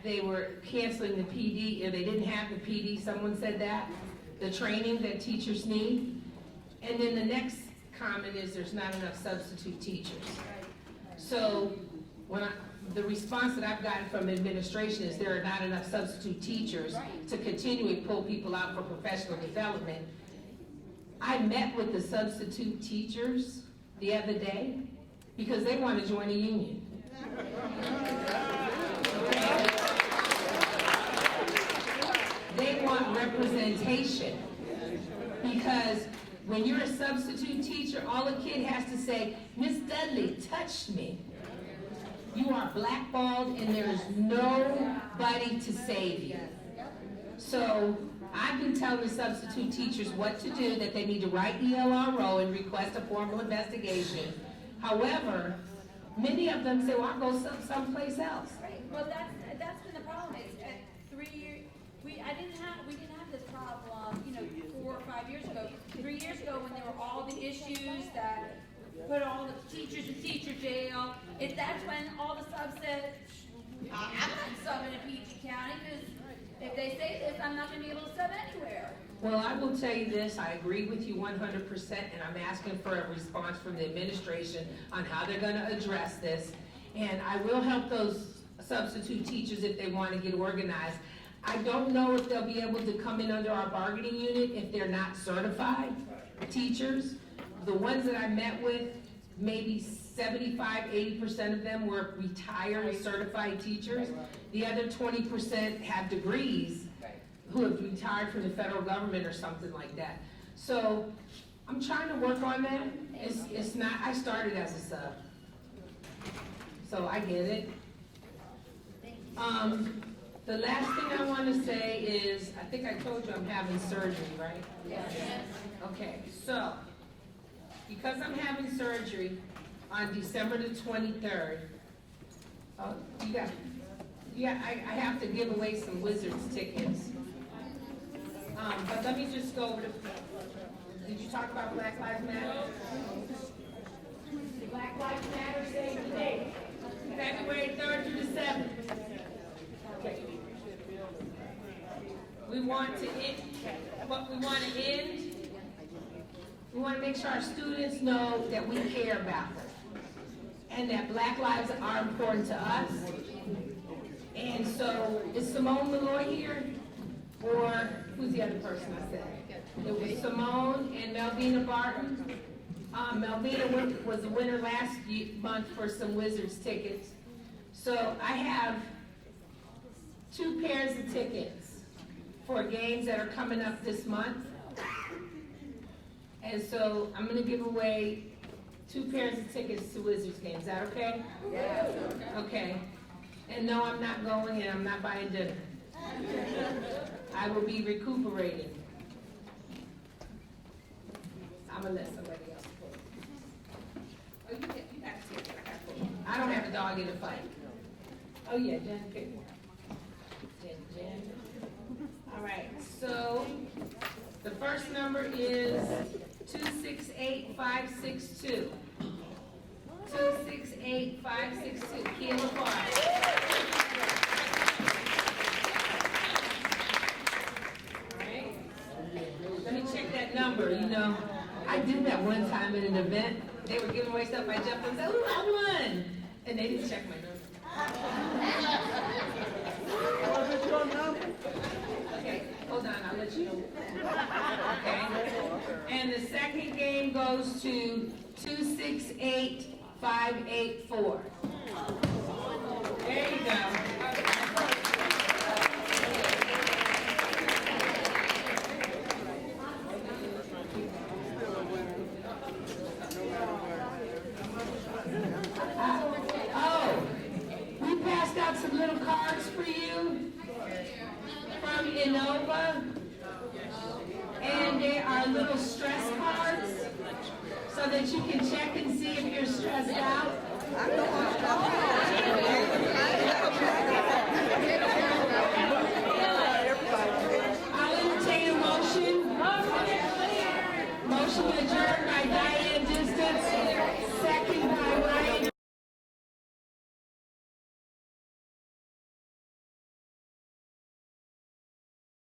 they were canceling the PD, or they didn't have the PD, someone said that, the training that teachers need. And then the next comment is there's not enough substitute teachers. So the response that I've gotten from administration is there are not enough substitute teachers to continually pull people out for professional development. I met with the substitute teachers the other day because they want to join a union. They want representation because when you're a substitute teacher, all a kid has to say, Miss Dudley touched me. You are blackballed and there's nobody to save you. So I've been telling the substitute teachers what to do, that they need to write ELRO and request a formal investigation. However, many of them say, well, I'll go someplace else. Right. Well, that's been the problem. Is at 3 years, we didn't have this problem, 4 or 5 years ago. 3 years ago, when there were all the issues that put all the teachers in teacher jail, that's when all the subs said, I'm not subbing in PG County because if they say this, I'm not going to be able to sub anywhere. Well, I will tell you this, I agree with you 100%, and I'm asking for a response from the administration on how they're going to address this. And I will help those substitute teachers if they want to get organized. I don't know if they'll be able to come in under our bargaining unit if they're not certified teachers. The ones that I met with, maybe 75–80% of them were retired certified teachers. The other 20% have degrees who have retired from the federal government or something like that. So I'm trying to work on that. It's not, I started as a sub. So I get it. The last thing I want to say is, I think I told you I'm having surgery, right? Yes. Okay, so because I'm having surgery on December the 23rd, I have to give away some Wizards tickets. But let me just go over did you talk about Black Lives Matter? Black Lives Matter Day today, February 3rd through the 7th. Okay. We want to make sure our students know that we care about them and that Black lives are important to us. And so, is Simone Malloy here? Or who's the other person I said? It was Simone and Melvina Barton. Melvina was the winner last month for some Wizards tickets. So I have 2 pairs of tickets for games that are coming up this month. And so I'm going to give away 2 pairs of tickets to Wizards games. Is that okay? Yes. Okay. And no, I'm not going and I'm not buying dinner. I will be recuperating. I'm gonna let somebody else pull. Oh, you got to see it. I got to pull. I don't have a dog in the fight. Oh, yeah, Jen, pick one. Jen. All right, so the first number is 268562. 268562, Kia LaFarge. All right. Let me check that number. You know, I did that one time at an event. They were giving away stuff. I jumped and said, "Ooh, I won!" And they didn't check my number. Okay, hold on. I'll let you know. Okay. And the second game goes to 268584. There you go. We passed out some little cards for you from Innova. And they are little stress cards so that you can check and see if you're stressed out.